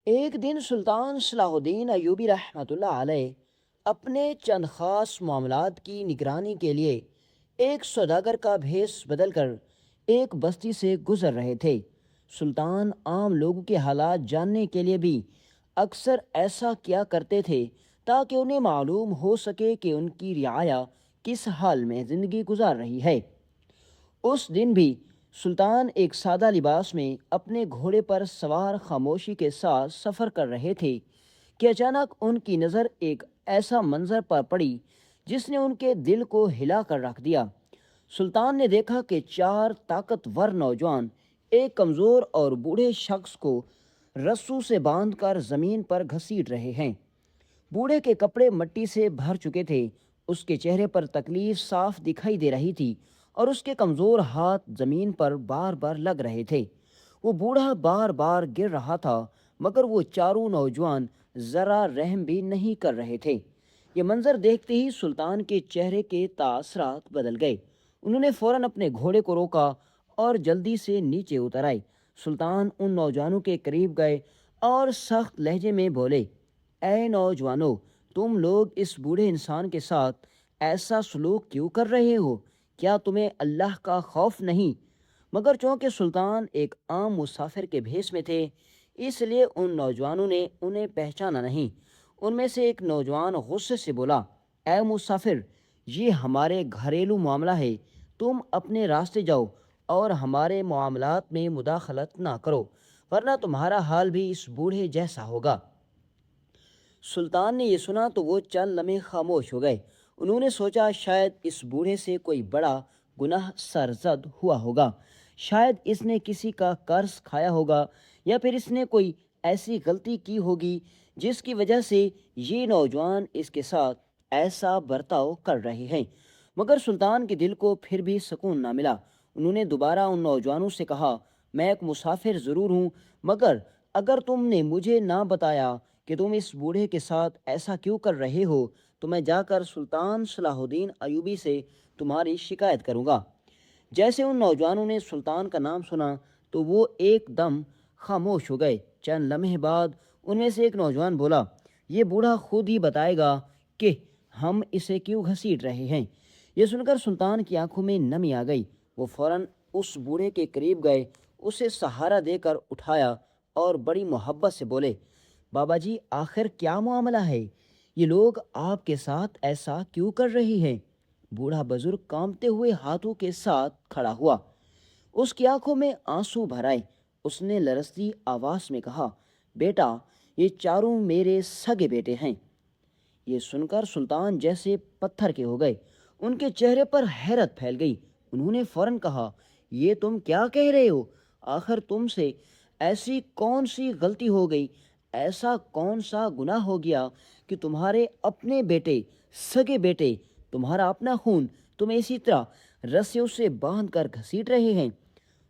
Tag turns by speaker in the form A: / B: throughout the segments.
A: ایک دن سلطان صلاح الدین ایوبی رحمۃ اللہ علیہ اپنے چند خاص معاملات کی نگرانی کے لیے ایک سوداگر کا بھیس بدل کر ایک بستی سے گزر رہے تھے۔ سلطان عام لوگوں کے حالات جاننے کے لیے بھی اکثر ایسا کیا کرتے تھے تاکہ انہیں معلوم ہو سکے کہ ان کی رعایا کس حال میں زندگی گزار رہی ہے۔ اس دن بھی سلطان ایک سادہ لباس میں اپنے گھوڑے پر سوار خاموشی کے ساتھ سفر کر رہے تھے کہ اچانک ان کی نظر ایک ایسا منظر پر پڑی جس نے ان کے دل کو ہلا کر رکھ دیا۔ سلطان نے دیکھا کہ چار طاقتور نوجوان ایک کمزور اور بوڑھے شخص کو رسوں سے باندھ کر زمین پر گھسیٹ رہے ہیں۔ بوڑھے کے کپڑے مٹی سے بھر چکے تھے، اس کے چہرے پر تکلیف صاف دکھائی دے رہی تھی اور اس کے کمزور ہاتھ زمین پر بار بار لگ رہے تھے۔ وہ بوڑھا بار بار گر رہا تھا مگر وہ چاروں نوجوان ذرا رحم بھی نہیں کر رہے تھے۔ یہ منظر دیکھتے ہی سلطان کے چہرے کے تاثرات بدل گئے۔ انہوں نے فوراً اپنے گھوڑے کو روکا اور جلدی سے نیچے اتر آئے۔ سلطان ان نوجوانوں کے قریب گئے اور سخت لہجے میں بولے، اے نوجوانوں، تم لوگ اس بوڑھے انسان کے ساتھ ایسا سلوک کیوں کر رہے ہو؟ کیا تمہیں اللہ کا خوف نہیں؟ مگر چونکہ سلطان ایک عام مسافر کے بھیس میں تھے، اس لیے ان نوجوانوں نے انہیں پہچانا نہیں۔ ان میں سے ایک نوجوان غصے سے بولا، اے مسافر، یہ ہمارے گھریلو معاملہ ہے، تم اپنے راستے جاؤ اور ہمارے معاملات میں مداخلت نہ کرو، ورنہ تمہارا حال بھی اس بوڑھے جیسا ہوگا۔ سلطان نے یہ سنا تو وہ چند لمحے خاموش ہو گئے۔ انہوں نے سوچا شاید اس بوڑھے سے کوئی بڑا گناہ سرزد ہوا ہوگا، شاید اس نے کسی کا قرض کھایا ہوگا یا پھر اس نے کوئی ایسی غلطی کی ہوگی جس کی وجہ سے یہ نوجوان اس کے ساتھ ایسا برتاؤ کر رہے ہیں۔ مگر سلطان کے دل کو پھر بھی سکون نہ ملا۔ انہوں نے دوبارہ ان نوجوانوں سے کہا، میں ایک مسافر ضرور ہوں، مگر اگر تم نے مجھے نہ بتایا کہ تم اس بوڑھے کے ساتھ ایسا کیوں کر رہے ہو تو میں جا کر سلطان صلاح الدین ایوبی سے تمہاری شکایت کروں گا۔ جیسے ان نوجوانوں نے سلطان کا نام سنا تو وہ ایک دم خاموش ہو گئے۔ چند لمحے بعد ان میں سے ایک نوجوان بولا، یہ بوڑھا خود ہی بتائے گا کہ ہم اسے کیوں گھسیٹ رہے ہیں۔ یہ سن کر سلطان کی آنکھوں میں نمی آ گئی۔ وہ فوراً اس بوڑھے کے قریب گئے، اسے سہارا دے کر اٹھایا اور بڑی محبت سے بولے، بابا جی، آخر کیا معاملہ ہے؟ یہ لوگ آپ کے ساتھ ایسا کیوں کر رہی ہیں؟ بوڑھا بزرگ کانپتے ہوئے ہاتھوں کے ساتھ کھڑا ہوا، اس کی آنکھوں میں آنسو بھر آئے۔ اس نے لرزتی آواز میں کہا، بیٹا، یہ چاروں میرے سگے بیٹے ہیں۔ یہ سن کر سلطان جیسے پتھر کے ہو گئے، ان کے چہرے پر حیرت پھیل گئی۔ انہوں نے فوراً کہا، یہ تم کیا کہہ رہے ہو؟ آخر تم سے ایسی کون سی غلطی ہو گئی، ایسا کون سا گناہ ہو گیا کہ تمہارے اپنے بیٹے، سگے بیٹے، تمہارا اپنا خون تمہیں اسی طرح رسیوں سے باندھ کر گھسیٹ رہے ہیں؟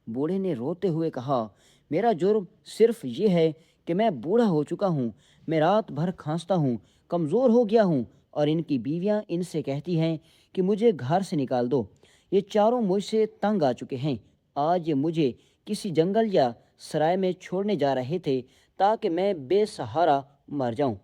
A: بوڑھے نے روتے ہوئے کہا، میرا جرم صرف یہ ہے کہ میں بوڑھا ہو چکا ہوں، میں رات بھر کھانستا ہوں، کمزور ہو گیا ہوں، اور ان کی بیویاں ان سے کہتی ہیں کہ مجھے گھر سے نکال دو۔ یہ چاروں مجھ سے تنگ آ چکے ہیں۔ آج یہ مجھے کسی جنگل یا سرائے میں چھوڑنے جا رہے تھے تاکہ میں بے سہارا مر جاؤں۔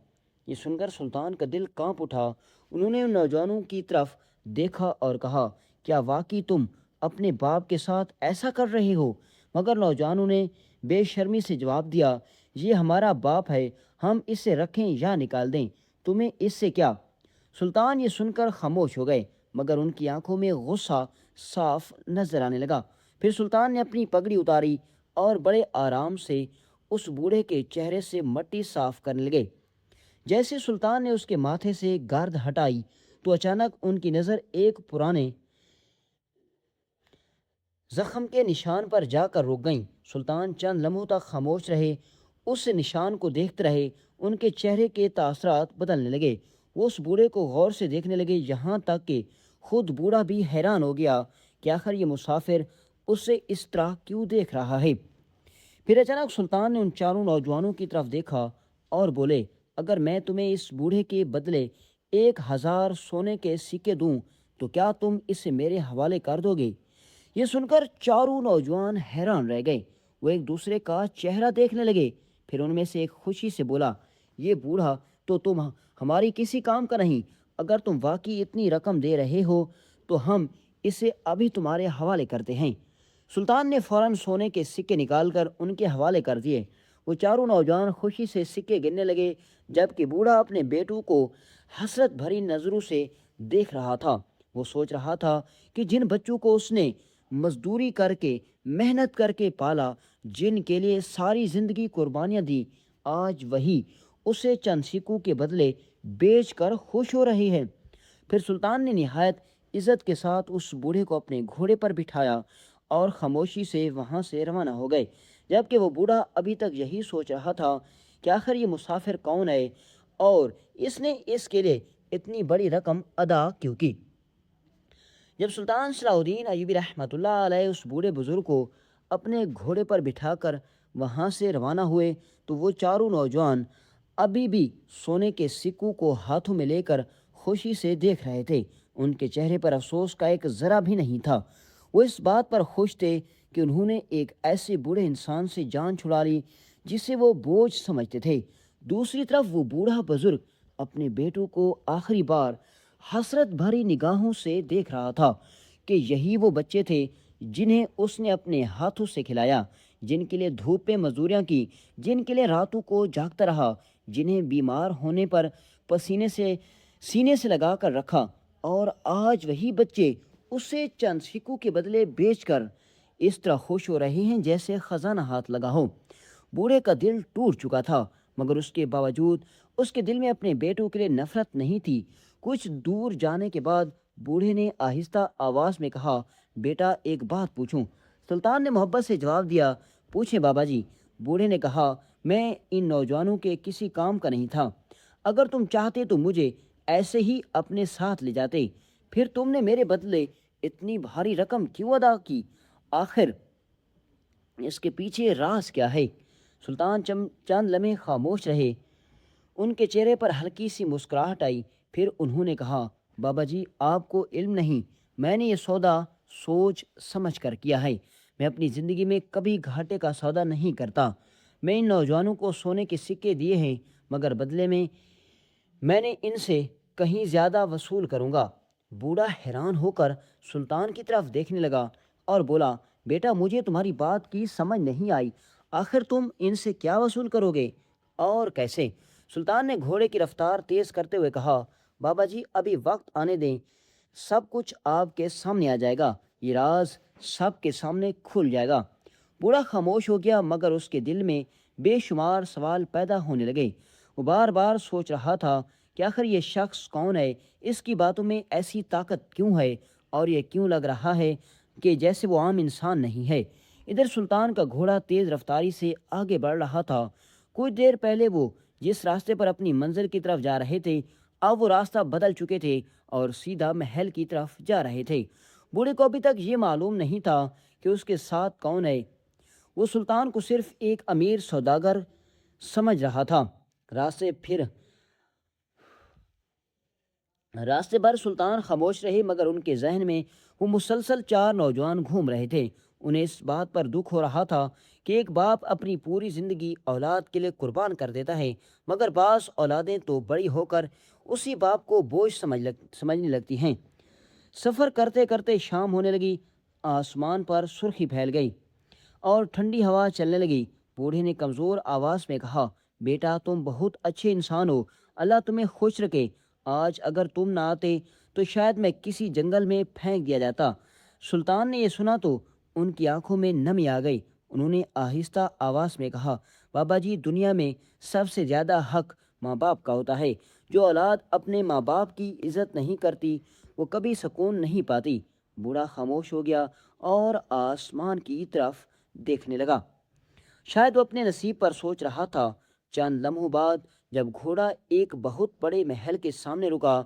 A: یہ سن کر سلطان کا دل کانپ اٹھا۔ انہوں نے ان نوجوانوں کی طرف دیکھا اور کہا، کیا واقعی تم اپنے باپ کے ساتھ ایسا کر رہے ہو؟ مگر نوجوانوں نے بے شرمی سے جواب دیا، یہ ہمارا باپ ہے، ہم اسے رکھیں یا نکال دیں، تمہیں اس سے کیا؟ سلطان یہ سن کر خاموش ہو گئے، مگر ان کی آنکھوں میں غصہ صاف نظر آنے لگا۔ پھر سلطان نے اپنی پگڑی اتاری اور بڑے آرام سے اس بوڑھے کے چہرے سے مٹی صاف کرنے لگے۔ جیسے سلطان نے اس کے ماتھے سے گرد ہٹائی تو اچانک ان کی نظر ایک پرانے زخم کے نشان پر جا کر رک گئیں۔ سلطان چند لمحوں تک خاموش رہے، اس نشان کو دیکھتے رہے۔ ان کے چہرے کے تاثرات بدلنے لگے۔ وہ اس بوڑھے کو غور سے دیکھنے لگے، یہاں تک کہ خود بوڑھا بھی حیران ہو گیا کہ آخر یہ مسافر اسے اس طرح کیوں دیکھ رہا ہے۔ پھر اچانک سلطان نے ان چاروں نوجوانوں کی طرف دیکھا اور بولے، اگر میں تمہیں اس بوڑھے کے بدلے 1000 سونے کے سکے دوں تو کیا تم اسے میرے حوالے کر دو گے؟ یہ سن کر چاروں نوجوان حیران رہ گئے۔ وہ ایک دوسرے کا چہرہ دیکھنے لگے، پھر ان میں سے ایک خوشی سے بولا، یہ بوڑھا تو تم ہماری کسی کام کا نہیں، اگر تم واقعی اتنی رقم دے رہے ہو تو ہم اسے ابھی تمہارے حوالے کرتے ہیں۔ سلطان نے فوراً سونے کے سکے نکال کر ان کے حوالے کر دیے۔ وہ چاروں نوجوان خوشی سے سکے گننے لگے، جبکہ بوڑھا اپنے بیٹوں کو حسرت بھری نظروں سے دیکھ رہا تھا۔ وہ سوچ رہا تھا کہ جن بچوں کو اس نے مزدوری کر کے، محنت کر کے پالا، جن کے لیے ساری زندگی قربانیاں دی، آج وہی اسے چند سکوں کے بدلے بیچ کر خوش ہو رہی ہے۔ پھر سلطان نے نہایت عزت کے ساتھ اس بوڑھے کو اپنے گھوڑے پر بٹھایا اور خاموشی سے وہاں سے روانہ ہو گئے، جبکہ وہ بوڑھا ابھی تک یہی سوچ رہا تھا کہ آخر یہ مسافر کون ہے اور اس نے اس کے لیے اتنی بڑی رقم ادا کیوں کی۔ جب سلطان صلاح الدین ایوبی رحمۃ اللہ علیہ اس بوڑھے بزرگ کو اپنے گھوڑے پر بٹھا کر وہاں سے روانہ ہوئے تو وہ چاروں نوجوان ابھی بھی سونے کے سکوں کو ہاتھوں میں لے کر خوشی سے دیکھ رہے تھے۔ ان کے چہرے پر افسوس کا ایک ذرا بھی نہیں تھا۔ وہ اس بات پر خوش تھے کہ انہوں نے ایک ایسے بوڑھے انسان سے جان چھڑا لی جسے وہ بوجھ سمجھتے تھے۔ دوسری طرف وہ بوڑھا بزرگ اپنے بیٹوں کو آخری بار حسرت بھری نگاہوں سے دیکھ رہا تھا کہ یہی وہ بچے تھے جنہیں اس نے اپنے ہاتھوں سے کھلایا، جن کے لیے دھوپ پہ مزدوریاں کی، جن کے لیے راتوں کو جاگتا رہا، جنہیں بیمار ہونے پر سینے سے لگا کر رکھا، اور آج وہی بچے اسے چند سکوں کے بدلے بیچ کر اس طرح خوش ہو رہے ہیں جیسے خزانہ ہاتھ لگا ہو۔ بوڑھے کا دل ٹوٹ چکا تھا، مگر اس کے باوجود اس کے دل میں اپنے بیٹوں کے لیے نفرت نہیں تھی۔ کچھ دور جانے کے بعد بوڑھے نے آہستہ آواز میں کہا، بیٹا ایک بات پوچھوں؟ سلطان نے محبت سے جواب دیا، پوچھیں بابا جی۔ بوڑھے نے کہا، میں ان نوجوانوں کے کسی کام کا نہیں تھا، اگر تم چاہتے تو مجھے ایسے ہی اپنے ساتھ لے جاتے، پھر تم نے میرے بدلے اتنی بھاری رقم کیوں ادا کی؟ آخر اس کے پیچھے راز کیا ہے؟ سلطان چند لمحے خاموش رہے، ان کے چہرے پر ہلکی سی مسکراہٹ آئی، پھر انہوں نے کہا، بابا جی آپ کو علم نہیں، میں نے یہ سودا سوچ سمجھ کر کیا ہے۔ میں اپنی زندگی میں کبھی گھاٹے کا سودا نہیں کرتا۔ میں ان نوجوانوں کو سونے کے سکے دیے ہیں، مگر بدلے میں نے ان سے کہیں زیادہ وصول کروں گا۔ بوڑھا حیران ہو کر سلطان کی طرف دیکھنے لگا اور بولا، بیٹا مجھے تمہاری بات کی سمجھ نہیں آئی، آخر تم ان سے کیا وصول کرو گے اور کیسے؟ سلطان نے گھوڑے کی رفتار تیز کرتے ہوئے کہا، بابا جی ابھی وقت آنے دیں، سب کچھ آپ کے سامنے آ جائے گا، یہ راز سب کے سامنے کھل جائے گا۔ بوڑھا خاموش ہو گیا، مگر اس کے دل میں بے شمار سوال پیدا ہونے لگے۔ وہ بار بار سوچ رہا تھا کہ آخر یہ شخص کون ہے، اس کی باتوں میں ایسی طاقت کیوں ہے، اور یہ کیوں لگ رہا ہے کہ جیسے وہ عام انسان نہیں ہے۔ ادھر سلطان کا گھوڑا تیز رفتاری سے آگے بڑھ رہا تھا۔ کچھ دیر پہلے وہ جس راستے پر اپنی منزل کی طرف جا رہے تھے، اب وہ راستہ بدل چکے تھے اور سیدھا محل کی طرف جا رہے تھے۔ بوڑھے کو ابھی تک یہ معلوم نہیں تھا کہ اس کے ساتھ کون ہے۔ وہ سلطان کو صرف ایک امیر سوداگر سمجھ رہا تھا۔ راستے بھر سلطان خاموش رہے، مگر ان کے ذہن میں وہ مسلسل چار نوجوان گھوم رہے تھے۔ انہیں اس بات پر دکھ ہو رہا تھا کہ ایک باپ اپنی پوری زندگی اولاد کے لیے قربان کر دیتا ہے، مگر بعض اولادیں تو بڑی ہو کر اسی باپ کو بوجھ سمجھنے لگتی ہیں۔ سفر کرتے کرتے شام ہونے لگی، آسمان پر سرخی پھیل گئی اور ٹھنڈی ہوا چلنے لگی۔ بوڑھے نے کمزور آواز میں کہا، بیٹا تم بہت اچھے انسان ہو، اللہ تمہیں خوش رکھے، آج اگر تم نہ آتے تو شاید میں کسی جنگل میں پھینک دیا جاتا۔ سلطان نے یہ سنا تو ان کی آنکھوں میں نمی آ گئی۔ انہوں نے آہستہ آواز میں کہا، بابا جی دنیا میں سب سے زیادہ حق ماں باپ کا ہوتا ہے، جو اولاد اپنے ماں باپ کی عزت نہیں کرتی وہ کبھی سکون نہیں پاتی۔ بوڑھا خاموش ہو گیا اور آسمان کی طرف دیکھنے لگا، شاید وہ اپنے نصیب پر سوچ رہا تھا۔ چند لمحوں بعد جب گھوڑا ایک بہت بڑے محل کے سامنے رکا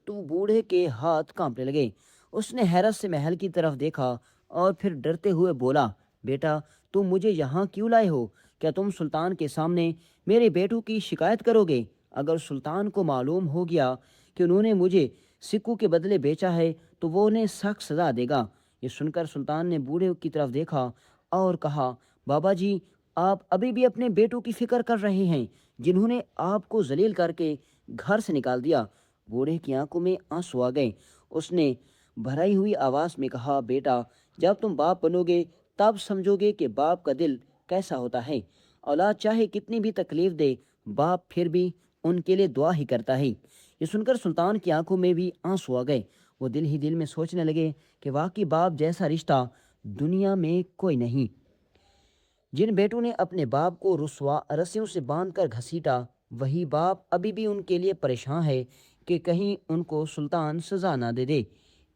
A: تو بوڑھے کے ہاتھ کانپنے لگے۔ اس نے حیرت سے محل کی طرف دیکھا اور پھر ڈرتے ہوئے بولا، بیٹا تم مجھے یہاں کیوں لائے ہو؟ کیا تم سلطان کے سامنے میرے بیٹوں کی شکایت کرو گے؟ اگر سلطان کو معلوم ہو گیا کہ انہوں نے مجھے سکوں کے بدلے بیچا ہے تو وہ انہیں سخت سزا دے گا۔ یہ سن کر سلطان نے بوڑھے کی طرف دیکھا اور کہا، بابا جی آپ ابھی بھی اپنے بیٹوں کی فکر کر رہے ہیں جنہوں نے آپ کو ذلیل کر کے گھر سے نکال دیا؟ بوڑھے کی آنکھوں میں آنسو آ گئے۔ اس نے بھرائی ہوئی آواز میں کہا، بیٹا، جب تم باپ بنو گے تب سمجھو گے کہ باپ کا دل کیسا ہوتا ہے۔ اولاد چاہے کتنی بھی تکلیف دے، باپ پھر بھی ان کے لیے دعا ہی کرتا ہے۔ یہ سن کر سلطان کی آنکھوں میں بھی آنسو آ گئے۔ وہ دل ہی دل میں سوچنے لگے کہ واقعی باپ جیسا رشتہ دنیا میں کوئی نہیں۔ جن بیٹوں نے اپنے باپ کو رسیوں سے باندھ کر گھسیٹا، وہی باپ ابھی بھی ان کے لیے پریشان ہے کہ کہیں ان کو سلطان سزا نہ دے دے۔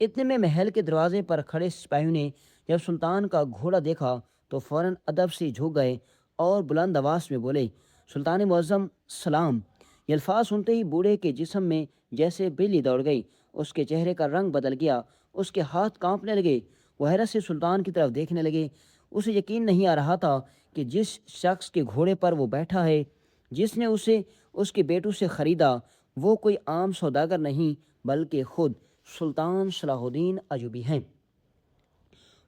A: اتنے میں محل کے دروازے پر کھڑے سپاہیوں نے جب سلطان کا گھوڑا دیکھا تو فوراً ادب سے جھک گئے اور بلند آواز میں بولے، سلطان معظم سلام۔ یہ الفاظ سنتے ہی بوڑھے کے جسم میں جیسے بجلی دوڑ گئی، اس کے چہرے کا رنگ بدل گیا، اس کے ہاتھ کانپنے لگے۔ وہ حیرت سے سلطان کی طرف دیکھنے لگے۔ اسے یقین نہیں آ رہا تھا کہ جس شخص کے گھوڑے پر وہ بیٹھا ہے، جس نے اسے اس کے بیٹوں سے خریدا، وہ کوئی عام سوداگر نہیں بلکہ خود سلطان صلاح الدین ایوبی ہیں۔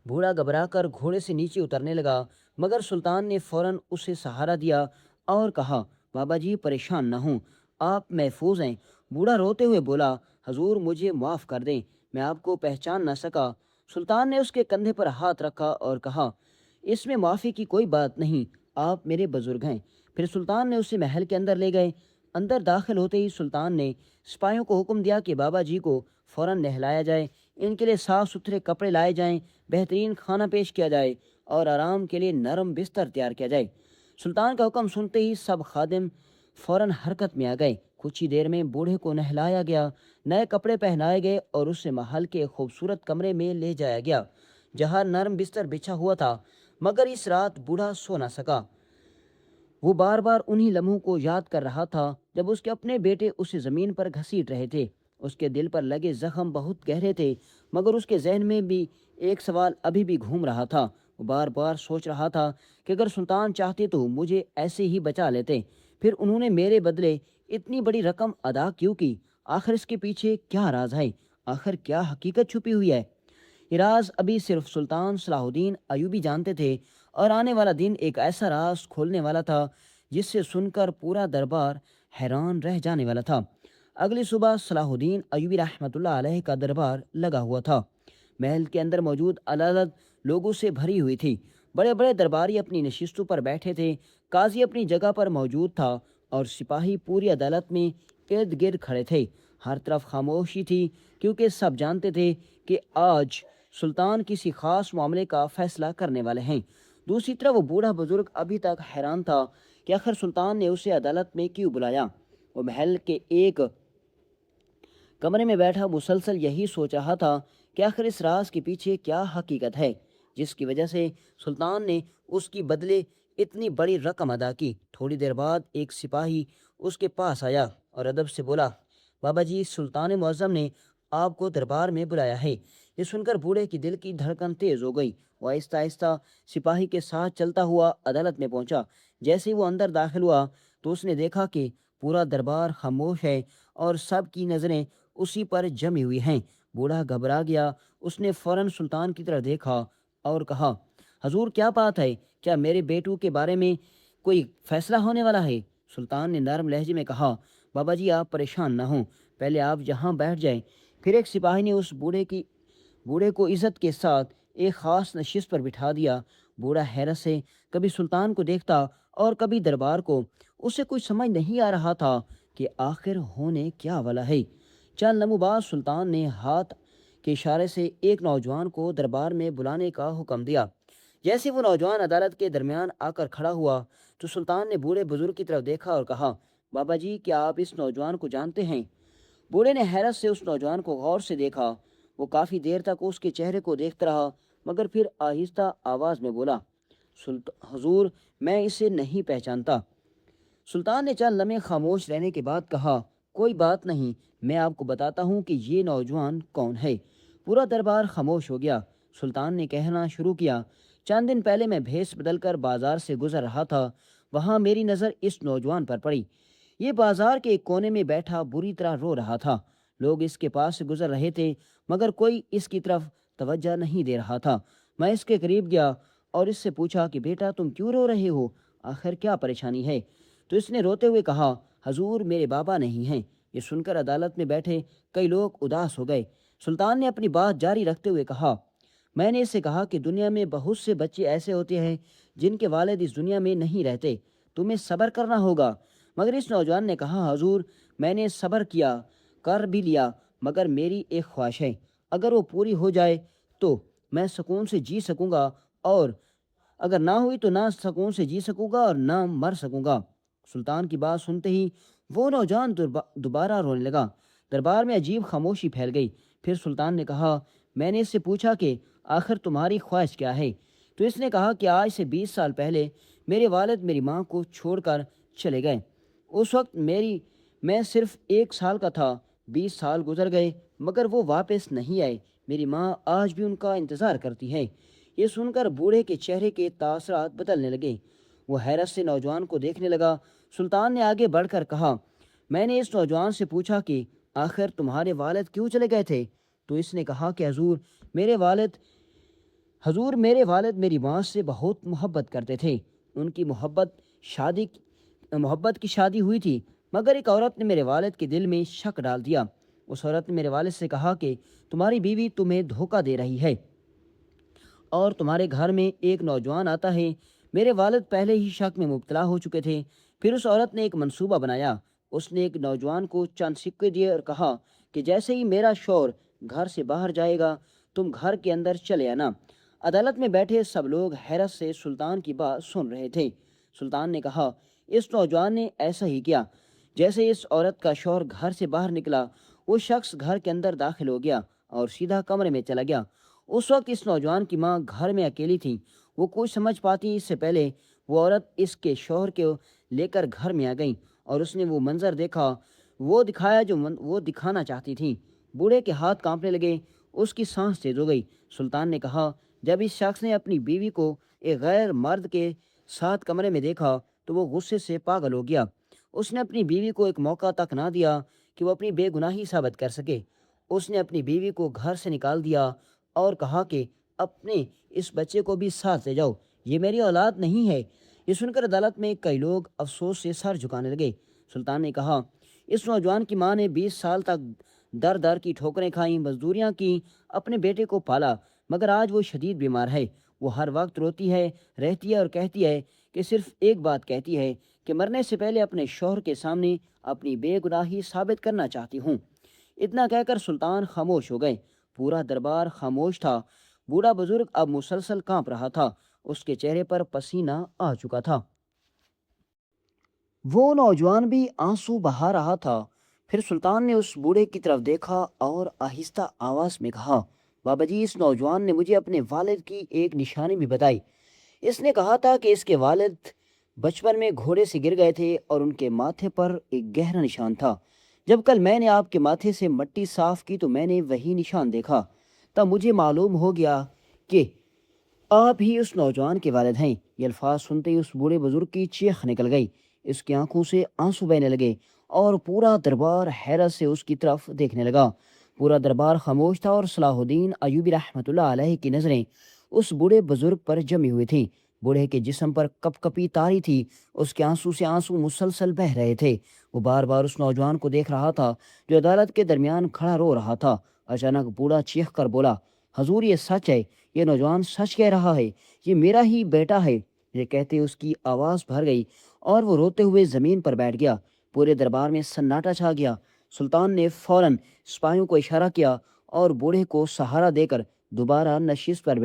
A: بوڑھا گھبرا کر گھوڑے سے نیچے اترنے لگا، مگر سلطان نے فوراً اسے سہارا دیا اور کہا، بابا جی پریشان نہ ہوں، آپ محفوظ ہیں۔ بوڑھا روتے ہوئے بولا، حضور مجھے معاف کر دیں، میں آپ کو پہچان نہ سکا۔ سلطان نے اس کے کندھے پر ہاتھ رکھا اور کہا، اس میں معافی کی کوئی بات نہیں، آپ میرے بزرگ ہیں۔ پھر سلطان نے اسے محل کے اندر لے گئے۔ اندر داخل ہوتے ہی سلطان نے سپاہیوں کو حکم دیا کہ بابا جی کو فوراً نہلایا جائے، ان کے لیے صاف ستھرے کپڑے لائے جائیں، بہترین کھانا پیش کیا جائے اور آرام کے لیے نرم بستر تیار کیا جائے۔ سلطان کا حکم سنتے ہی سب خادم فوراً حرکت میں آ گئے۔ کچھ ہی دیر میں بوڑھے کو نہلایا گیا، نئے کپڑے پہنائے گئے اور اسے محل کے خوبصورت کمرے میں لے جایا گیا جہاں نرم بستر بچھا ہوا تھا۔ مگر اس رات بوڑھا سو نہ سکا۔ وہ بار بار انہی لمحوں کو یاد کر رہا تھا جب اس کے اپنے بیٹے اسے زمین پر گھسیٹ رہے تھے۔ اس کے دل پر لگے زخم بہت گہرے تھے، مگر اس کے ذہن میں بھی ایک سوال ابھی بھی گھوم رہا تھا۔ وہ بار بار سوچ رہا تھا کہ اگر سلطان چاہتے تو مجھے ایسے ہی بچا لیتے، پھر انہوں نے میرے بدلے اتنی بڑی رقم ادا کیوں کی؟ آخر اس کے پیچھے کیا راز ہے؟ آخر کیا حقیقت چھپی ہوئی ہے؟ یہ راز ابھی صرف سلطان صلاح الدین ایوبی جانتے تھے، اور آنے والا دن ایک ایسا راز کھولنے والا تھا جس سے سن کر پورا دربار حیران رہ جانے والا تھا۔ اگلی صبح صلاح الدین ایوبی رحمۃ اللہ علیہ کا دربار لگا ہوا تھا۔ محل کے اندر موجود عدالت لوگوں سے بھری ہوئی تھی۔ بڑے بڑے درباری اپنی نشستوں پر بیٹھے تھے، قاضی اپنی جگہ پر موجود تھا اور سپاہی پوری عدالت میں ارد گرد کھڑے تھے۔ ہر طرف خاموشی تھی، کیونکہ سب جانتے تھے کہ آج سلطان کسی خاص معاملے کا فیصلہ کرنے والے ہیں۔ دوسری طرف وہ بوڑھا بزرگ ابھی تک حیران تھا کہ آخر سلطان نے اسے عدالت میں کیوں بلایا۔ وہ محل کے ایک کمرے میں بیٹھا مسلسل یہی سوچ رہا تھا کہ آخر اس راز کے پیچھے کیا حقیقت ہے جس کی وجہ سے سلطان نے اس کی بدلے اتنی بڑی رقم ادا کی۔ تھوڑی دیر بعد ایک سپاہی اس کے پاس آیا اور ادب سے بولا، بابا جی سلطان معظم نے آپ کو دربار میں بلایا ہے۔ یہ سن کر بوڑھے کی دل کی دھڑکن تیز ہو گئی۔ وہ آہستہ آہستہ سپاہی کے ساتھ چلتا ہوا عدالت میں پہنچا۔ جیسے ہی وہ اندر داخل ہوا تو اس نے دیکھا کہ پورا دربار خاموش ہے اور سب کی نظریں اسی پر جمی ہوئی ہیں۔ بوڑھا گھبرا گیا۔ اس نے فوراً سلطان کی طرف دیکھا اور کہا، حضور کیا بات ہے؟ کیا میرے بیٹوں کے بارے میں کوئی فیصلہ ہونے والا ہے؟ سلطان نے نرم لہجے میں کہا، بابا جی آپ پریشان نہ ہوں، پہلے آپ یہاں بیٹھ جائیں۔ پھر ایک سپاہی نے اس بوڑھے کو عزت کے ساتھ ایک خاص نشست پر بٹھا دیا۔ بوڑھا حیرت سے کبھی سلطان کو دیکھتا اور کبھی دربار کو۔ اسے کچھ سمجھ نہیں آ رہا تھا کہ آخر ہونے کیا والا ہے۔ چند لمحوں بعد سلطان نے ہاتھ کے اشارے سے ایک نوجوان کو دربار میں بلانے کا حکم دیا۔ جیسے وہ نوجوان عدالت کے درمیان آ کر کھڑا ہوا تو سلطان نے بوڑھے بزرگ کی طرف دیکھا اور کہا، بابا جی کیا آپ اس نوجوان کو جانتے ہیں؟ بوڑھے نے حیرت سے اس نوجوان کو غور سے دیکھا۔ وہ کافی دیر تک اس کے چہرے کو دیکھتا رہا، مگر پھر آہستہ آواز میں بولا، حضور میں اسے نہیں پہچانتا۔ سلطان نے چند لمحے خاموش رہنے کے بعد کہا، کوئی بات نہیں، میں آپ کو بتاتا ہوں کہ یہ نوجوان کون ہے۔ پورا دربار خاموش ہو گیا۔ سلطان نے کہنا شروع کیا، چند دن پہلے میں بھیس بدل کر بازار سے گزر رہا تھا، وہاں میری نظر اس نوجوان پر پڑی۔ یہ بازار کے ایک کونے میں بیٹھا بری طرح رو رہا تھا۔ لوگ اس کے پاس سے گزر رہے تھے، مگر کوئی اس کی طرف توجہ نہیں دے رہا تھا۔ میں اس کے قریب گیا اور اس سے پوچھا کہ بیٹا تم کیوں رو رہے ہو؟ آخر کیا پریشانی ہے؟ تو اس نے روتے ہوئے کہا، حضور میرے بابا نہیں ہیں۔ یہ سن کر عدالت میں بیٹھے کئی لوگ اداس ہو گئے۔ سلطان نے اپنی بات جاری رکھتے ہوئے کہا، میں نے اس سے کہا کہ دنیا میں بہت سے بچے ایسے ہوتے ہیں جن کے والد اس دنیا میں نہیں رہتے، تمہیں صبر کرنا ہوگا۔ مگر اس نوجوان نے کہا، حضور میں نے صبر کیا، کر بھی لیا، مگر میری ایک خواہش ہے، اگر وہ پوری ہو جائے تو میں سکون سے جی سکوں گا، اور اگر نہ ہوئی تو نہ سکون سے جی سکوں گا اور نہ مر سکوں گا۔ سلطان کی بات سنتے ہی وہ نوجوان دوبارہ رونے لگا۔ دربار میں عجیب خاموشی پھیل گئی۔ پھر سلطان نے کہا، میں نے اس سے پوچھا کہ آخر تمہاری خواہش کیا ہے؟ تو اس نے کہا کہ آج سے 20 سال پہلے میرے والد میری ماں کو چھوڑ کر چلے گئے۔ اس وقت میں صرف 1 سال کا تھا۔ 20 سال گزر گئے مگر وہ واپس نہیں آئے۔ میری ماں آج بھی ان کا انتظار کرتی ہے۔ یہ سن کر بوڑھے کے چہرے کے تاثرات بدلنے لگے۔ وہ حیرت سے نوجوان کو دیکھنے لگا۔ سلطان نے آگے بڑھ کر کہا، میں نے اس نوجوان سے پوچھا کہ آخر تمہارے والد کیوں چلے گئے تھے؟ تو اس نے کہا کہ میرے والد میری ماں سے بہت محبت کرتے تھے۔ ان کی محبت کی شادی ہوئی تھی، مگر ایک عورت نے میرے والد کے دل میں شک ڈال دیا۔ اس عورت نے میرے والد سے کہا کہ تمہاری بیوی تمہیں دھوکہ دے رہی ہے اور تمہارے گھر میں ایک نوجوان آتا ہے۔ میرے والد پہلے ہی شک میں مبتلا ہو چکے تھے۔ پھر اس عورت نے ایک منصوبہ بنایا۔ اس نے ایک نوجوان کو چند سکے دیے اور کہا کہ جیسے ہی میرا شوہر گھر سے باہر جائے گا تم گھر کے اندر چلے آنا۔ عدالت میں بیٹھے سب لوگ حیرت سے سلطان کی بات سن رہے تھے۔ سلطان نے کہا، اس نوجوان نے ایسا ہی کیا۔ جیسے اس عورت کا شوہر گھر سے باہر نکلا، وہ شخص گھر کے اندر داخل ہو گیا اور سیدھا کمرے میں چلا گیا۔ اس وقت اس نوجوان کی ماں گھر میں اکیلی تھی۔ وہ کچھ سمجھ پاتی اس سے پہلے وہ عورت اس کے شوہر کو لے کر گھر میں آ گئی اور اس نے وہ منظر دیکھا، وہ دکھایا جو وہ دکھانا چاہتی تھی۔ بوڑھے کے ہاتھ کانپنے لگے، اس کی سانس تیز ہو گئی۔ سلطان نے کہا، جب اس شخص نے اپنی بیوی کو ایک غیر مرد کے ساتھ کمرے میں دیکھا تو وہ غصے سے پاگل ہو گیا۔ اس نے اپنی بیوی کو ایک موقع تک نہ دیا کہ وہ اپنی بے گناہی ثابت کر سکے۔ اس نے اپنی بیوی کو گھر سے نکال دیا اور کہا کہ اپنے اس بچے کو بھی ساتھ لے جاؤ، یہ میری اولاد نہیں ہے۔ یہ سن کر عدالت میں کئی لوگ افسوس سے سر جھکانے لگے۔ سلطان نے کہا، اس نوجوان کی ماں نے 20 سال تک در در کی ٹھوکریں کھائیں، مزدوریاں کی، اپنے بیٹے کو پالا، مگر آج وہ شدید بیمار ہے۔ وہ ہر وقت روتی ہے، رہتی ہے اور کہتی ہے کہ صرف ایک بات کہتی ہے کہ مرنے سے پہلے اپنے شوہر کے سامنے اپنی بے گناہی ثابت کرنا چاہتی ہوں۔ اتنا کہہ کر سلطان خاموش ہو گئے۔ پورا دربار خاموش تھا۔ بوڑھا بزرگ اب مسلسل کانپ رہا تھا۔ اس کے چہرے پر پسینہ آ چکا تھا۔ وہ نوجوان بھی آنسو بہا رہا تھا۔ پھر سلطان نے اس بوڑھے کی طرف دیکھا اور آہستہ آواز میں کہا، بابا جی، اس نوجوان نے مجھے اپنے والد کی ایک نشانی بھی بتائی۔ اس نے کہا تھا کہ اس کے والد بچپن میں گھوڑے سے گر گئے تھے اور ان کے ماتھے پر ایک گہرا نشان تھا۔ جب کل میں نے آپ کے ماتھے سے مٹی صاف کی تو میں نے وہی نشان دیکھا۔ تب مجھے معلوم ہو گیا کہ آپ ہی اس نوجوان کے والد ہیں۔ یہ الفاظ سنتے ہی اس بوڑھے بزرگ کی چیخ نکل گئی۔ اس کی آنکھوں سے آنسو بہنے لگے اور پورا دربار حیرت سے اس کی طرف دیکھنے لگا۔ پورا دربار خاموش تھا اور صلاح الدین ایوبی رحمۃ اللہ علیہ کی نظریں اس بوڑھے بزرگ پر جمی ہوئی تھیں۔ بوڑھے کے جسم پر کپ کپی تاری تھی، اس کے آنسو سے آنسو مسلسل بہہ رہے تھے۔ وہ بار بار اس نوجوان کو دیکھ رہا تھا جو عدالت کے درمیان کھڑا رو رہا تھا۔ اچانک بوڑھا چیخ کر بولا، حضور یہ سچ ہے، یہ نوجوان سچ کہہ رہا ہے، یہ میرا ہی بیٹا ہے۔ یہ کہتے اس کی آواز بھر گئی اور وہ روتے ہوئے زمین پر بیٹھ گیا۔ پورے دربار میں سناٹا چھا گیا۔ سلطان نے فوراً سپاہیوں کو اشارہ کیا اور بوڑھے کو سہارا دے کر دوبارہ نشست پر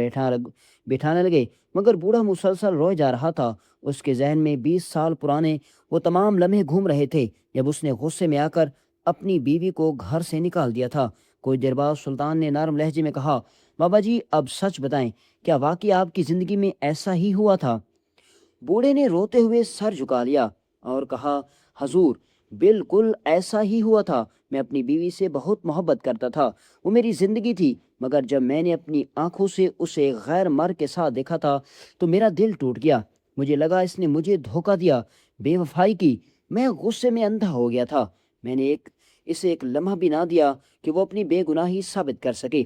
A: بٹھانے لگے، مگر بوڑھا مسلسل روئے جا رہا تھا۔ اس کے ذہن میں 20 سال پرانے وہ تمام لمحے گھوم رہے تھے جب اس نے غصے میں آ کر اپنی بیوی کو گھر سے نکال دیا تھا۔ کچھ دیر بعد سلطان نے نرم لہجے میں کہا، بابا جی اب سچ بتائیں، کیا واقعی آپ کی زندگی میں ایسا ہی ہوا تھا؟ بوڑھے نے روتے ہوئے سر جھکا لیا اور کہا، حضور بالکل ایسا ہی ہوا تھا۔ میں اپنی بیوی سے بہت محبت کرتا تھا، وہ میری زندگی تھی، مگر جب میں نے اپنی آنکھوں سے اسے غیر مرد کے ساتھ دیکھا تھا تو میرا دل ٹوٹ گیا۔ مجھے لگا اس نے مجھے دھوکہ دیا، بے وفائی کی۔ میں غصے میں اندھا ہو گیا تھا۔ میں نے اسے ایک لمحہ بھی نہ دیا کہ وہ اپنی بے گناہی ثابت کر سکے۔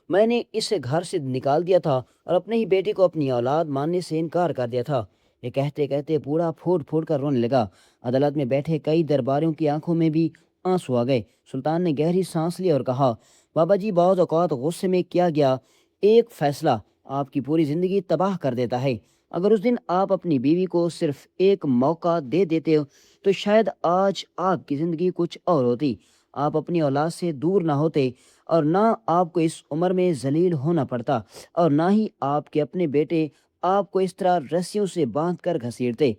A: میں نے اسے گھر سے نکال دیا تھا اور اپنے ہی بیٹے کو اپنی اولاد ماننے سے انکار کر دیا تھا۔ یہ کہتے کہتے بوڑھا پھوٹ پھوٹ کر رونے لگا۔ عدالت میں بیٹھے کئی درباریوں کی آنکھوں میں بھی آنسو آ گئے۔ سلطان نے گہری سانس لی اور کہا، بابا جی، بعض اوقات غصے میں کیا گیا ایک فیصلہ آپ کی پوری زندگی تباہ کر دیتا ہے۔ اگر اس دن آپ اپنی بیوی کو صرف ایک موقع دے دیتے ہو تو شاید آج آپ کی زندگی کچھ اور ہوتی۔ آپ اپنی اولاد سے دور نہ ہوتے اور نہ آپ کو اس عمر میں ذلیل ہونا پڑتا، اور نہ ہی آپ کے اپنے بیٹے آپ کو اس طرح رسیوں سے باندھ کر گھسیٹتے۔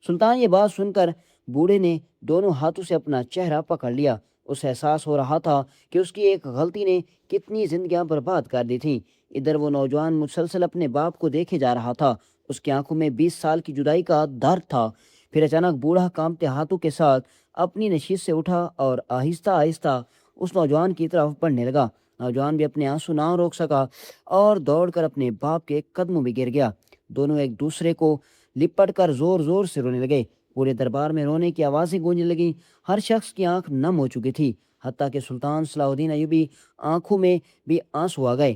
A: سلطان یہ بات سن کر بوڑھے نے دونوں ہاتھوں سے اپنا چہرہ پکڑ لیا۔ اسے احساس ہو رہا تھا کہ اس کی ایک غلطی نے کتنی زندگیاں برباد کر دی تھیں۔ ادھر وہ نوجوان مسلسل اپنے باپ کو دیکھے جا رہا تھا۔ اس کی آنکھوں میں 20 سال کی جدائی کا درد تھا۔ پھر اچانک بوڑھا کانپتے ہاتھوں کے ساتھ اپنی نشست سے اٹھا اور آہستہ آہستہ اس نوجوان کی طرف بڑھنے لگا۔ نوجوان بھی اپنے آنسو نہ روک سکا اور دوڑ کر اپنے باپ کے قدموں میں گر گیا۔ دونوں ایک دوسرے کو لپٹ کر زور زور سے رونے لگے۔ پورے دربار میں رونے کی آوازیں گونجنے لگیں۔ ہر شخص کی آنکھ نم ہو چکی تھی، حتیٰ کہ سلطان صلاح الدین ایوبی آنکھوں میں بھی آنسو آ گئے۔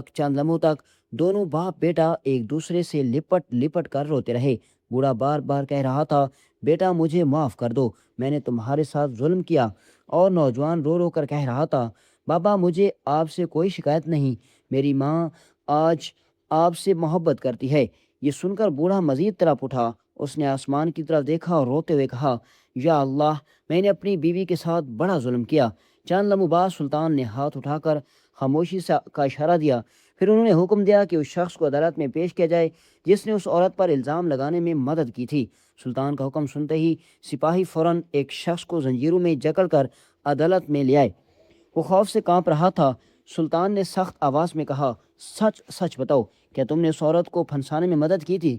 A: چند لمحوں تک دونوں باپ بیٹا ایک دوسرے سے لپٹ لپٹ کر روتے رہے۔ بوڑھا بار بار کہہ رہا تھا، بیٹا مجھے معاف کر دو، میں نے تمہارے ساتھ ظلم کیا۔ اور نوجوان رو رو کر کہہ رہا تھا، بابا مجھے آپ سے کوئی شکایت نہیں، میری ماں آج آپ سے محبت کرتی ہے۔ یہ سن کر بوڑھا مزید تڑپ اٹھا۔ اس نے آسمان کی طرف دیکھا اور روتے ہوئے کہا، یا اللہ، میں نے اپنی بیوی کے ساتھ بڑا ظلم کیا۔ چند لمحوں بعد سلطان نے ہاتھ اٹھا کر خاموشی کا اشارہ دیا۔ پھر انہوں نے حکم دیا کہ اس شخص کو عدالت میں پیش کیا جائے جس نے اس عورت پر الزام لگانے میں مدد کی تھی۔ سلطان کا حکم سنتے ہی سپاہی فوراً ایک شخص کو زنجیروں میں جکڑ کر عدالت میں لے آئے۔ وہ خوف سے کانپ رہا تھا۔ سلطان نے سخت آواز میں کہا، سچ سچ بتاؤ، کیا تم نے اس عورت کو پھنسانے میں مدد کی تھی؟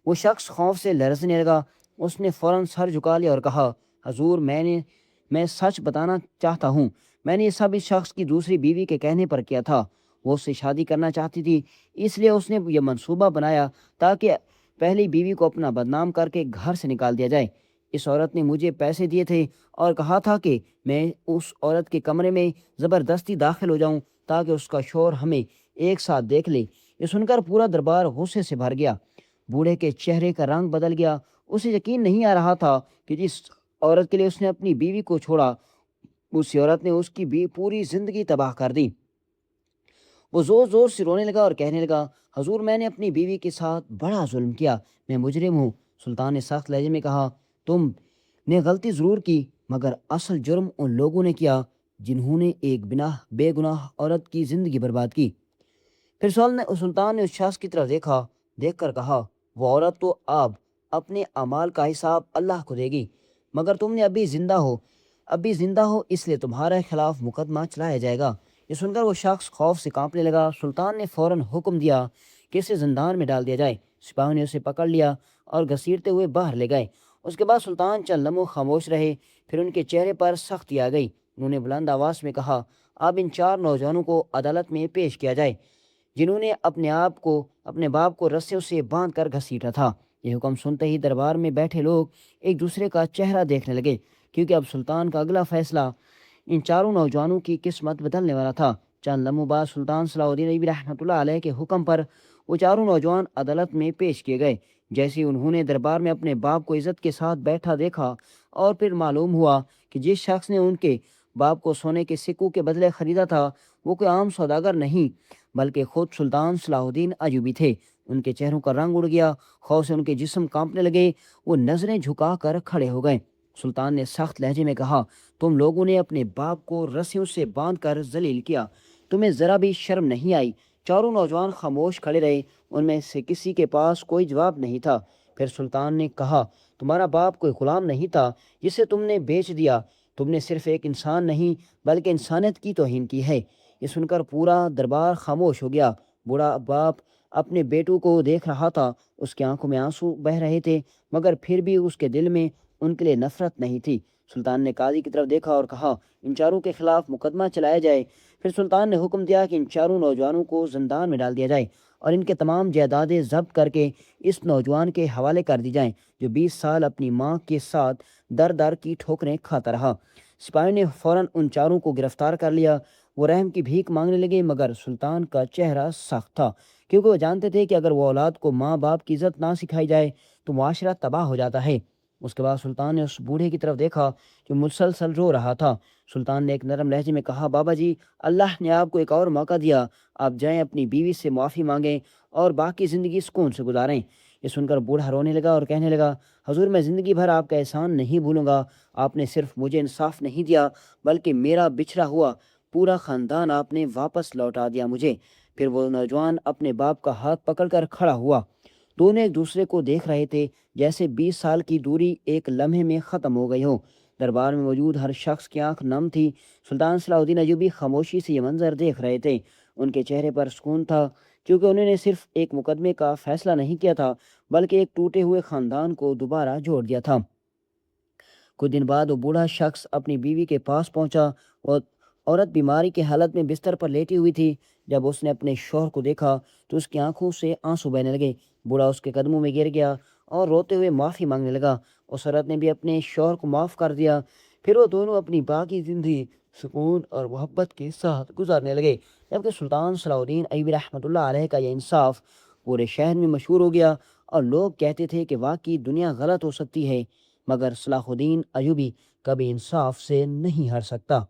A: وہ شخص خوف سے لرزنے لگا۔ اس نے فوراً سر جھکا لیا اور کہا، حضور، میں سچ بتانا چاہتا ہوں، میں نے یہ سب اس شخص کی دوسری بیوی کے کہنے پر کیا تھا۔ وہ اس سے شادی کرنا چاہتی تھی، اس لیے اس نے یہ منصوبہ بنایا تاکہ پہلی بیوی کو اپنا بدنام کر کے گھر سے نکال دیا جائے۔ اس عورت نے مجھے پیسے دیے تھے اور کہا تھا کہ میں اس عورت کے کمرے میں زبردستی داخل ہو جاؤں تاکہ اس کا شوہر ہمیں ایک ساتھ دیکھ لے۔ یہ سن کر پورا دربار غصے سے بھر گیا۔ بوڑھے کے چہرے کا رنگ بدل گیا۔ اسے یقین نہیں آ رہا تھا کہ جس عورت کے لیے اس نے اپنی بیوی کو چھوڑا، اسی عورت نے اس کی بھی پوری زندگی تباہ کر دی۔ وہ زور زور سے رونے لگا اور کہنے لگا، حضور، میں نے اپنی بیوی کے ساتھ بڑا ظلم کیا، میں مجرم ہوں۔ سلطان نے سخت لہجے میں کہا، تم نے غلطی ضرور کی، مگر اصل جرم ان لوگوں نے کیا جنہوں نے ایک بے گناہ عورت کی زندگی برباد کی۔ پھر سلطان نے اس شخص کی طرف دیکھ کر کہا، وہ عورت تو آپ اپنے اعمال کا حساب اللہ کو دے گی، مگر تم نے ابھی زندہ ہو اس لیے تمہارے خلاف مقدمہ چلایا جائے گا۔ یہ سن کر وہ شخص خوف سے کانپنے لگا۔ سلطان نے فوراً حکم دیا کہ اسے زندان میں ڈال دیا جائے۔ سپاہیوں نے اسے پکڑ لیا اور گھسیٹتے ہوئے باہر لے گئے۔ اس کے بعد سلطان چند لمحوں خاموش رہے، پھر ان کے چہرے پر سختی آ گئی۔ انہوں نے بلند آواز میں کہا، اب ان 4 نوجوانوں کو عدالت میں پیش کیا جائے جنہوں نے اپنے باپ کو رسیوں سے باندھ کر گھسیٹا تھا۔ یہ حکم سنتے ہی دربار میں بیٹھے لوگ ایک دوسرے کا چہرہ دیکھنے لگے، کیونکہ اب سلطان کا اگلا فیصلہ ان 4 نوجوانوں کی قسمت بدلنے والا تھا۔ چند لمحوں بعد سلطان صلاح الدین ایوبی رحمۃ اللہ علیہ کے حکم پر وہ 4 نوجوان عدالت میں پیش کیے گئے۔ جیسے ہی انہوں نے دربار میں اپنے باپ کو عزت کے ساتھ بیٹھا دیکھا اور پھر معلوم ہوا کہ جس شخص نے ان کے باپ کو سونے کے سکوں کے بدلے خریدا تھا وہ کوئی عام سوداگر نہیں بلکہ خود سلطان صلاح الدین ایوبی تھے۔ ان کے چہروں کا رنگ اڑ گیا، خوف سے ان کے جسم کانپنے لگے، وہ نظریں جھکا کر کھڑے ہو گئے۔ سلطان نے سخت لہجے میں کہا، تم لوگوں نے اپنے باپ کو رسیوں سے باندھ کر ذلیل کیا، تمہیں ذرا بھی شرم نہیں آئی؟ 4 نوجوان خاموش کھڑے رہے، ان میں سے کسی کے پاس کوئی جواب نہیں تھا۔ پھر سلطان نے کہا، تمہارا باپ کوئی غلام نہیں تھا جسے تم نے بیچ دیا، تم نے صرف ایک انسان نہیں بلکہ انسانیت کی توہین کی ہے۔ یہ سن کر پورا دربار خاموش ہو گیا۔ بوڑھا باپ اپنے بیٹوں کو دیکھ رہا تھا، اس کی آنکھوں میں آنسو بہہ رہے تھے، مگر پھر بھی اس کے دل میں ان کے لیے نفرت نہیں تھی۔ سلطان نے قاضی کی طرف دیکھا اور کہا، ان 4 کے خلاف مقدمہ چلایا جائے۔ پھر سلطان نے حکم دیا کہ ان 4 نوجوانوں کو زندان میں ڈال دیا جائے اور ان کے تمام جائیدادیں ضبط کر کے اس نوجوان کے حوالے کر دی جائیں جو 20 سال اپنی ماں کے ساتھ در در کی ٹھوکریں کھاتا رہا۔ سپاہیوں نے فوراً ان 4 کو گرفتار کر لیا۔ وہ رحم کی بھیک مانگنے لگے، مگر سلطان کا چہرہ سخت تھا، کیونکہ وہ جانتے تھے کہ اگر وہ اولاد کو ماں باپ کی عزت نہ سکھائی جائے تو معاشرہ تباہ ہو جاتا ہے۔ اس کے بعد سلطان نے اس بوڑھے کی طرف دیکھا جو مسلسل رو رہا تھا۔ سلطان نے ایک نرم لہجے میں کہا، بابا جی، اللہ نے آپ کو ایک اور موقع دیا، آپ جائیں اپنی بیوی سے معافی مانگیں اور باقی زندگی سکون سے گزاریں۔ یہ سن کر بوڑھا رونے لگا اور کہنے لگا، حضور، میں زندگی بھر آپ کا احسان نہیں بھولوں گا۔ آپ نے صرف مجھے انصاف نہیں دیا بلکہ میرا بچھڑا ہوا پورا خاندان آپ نے واپس لوٹا دیا مجھے۔ پھر وہ نوجوان اپنے باپ کا ہاتھ پکڑ کر کھڑا ہوا۔ دونوں ایک دوسرے کو دیکھ رہے تھے جیسے 20 سال کی دوری ایک لمحے میں ختم ہو گئی ہو۔ دربار میں موجود ہر شخص کی آنکھ نم تھی۔ سلطان صلاح الدین ایوبی خاموشی سے یہ منظر دیکھ رہے تھے۔ ان کے چہرے پر سکون تھا، کیونکہ انہوں نے صرف ایک مقدمے کا فیصلہ نہیں کیا تھا بلکہ ایک ٹوٹے ہوئے خاندان کو دوبارہ جوڑ دیا تھا۔ کچھ دن بعد وہ بوڑھا شخص اپنی بیوی کے پاس پہنچا اور عورت بیماری کی حالت میں بستر پر لیٹی ہوئی تھی۔ جب اس نے اپنے شوہر کو دیکھا تو اس کی آنکھوں سے آنسو بہنے لگے۔ بوڑھا اس کے قدموں میں گر گیا اور روتے ہوئے معافی مانگنے لگا۔ اس عورت نے بھی اپنے شوہر کو معاف کر دیا۔ پھر وہ دونوں اپنی باقی زندگی سکون اور محبت کے ساتھ گزارنے لگے، جبکہ سلطان صلاح الدین ایوبی رحمۃ اللہ علیہ کا یہ انصاف پورے شہر میں مشہور ہو گیا، اور لوگ کہتے تھے کہ واقعی دنیا غلط ہو سکتی ہے مگر صلاح الدین ایوبی کبھی انصاف سے نہیں ہار سکتا۔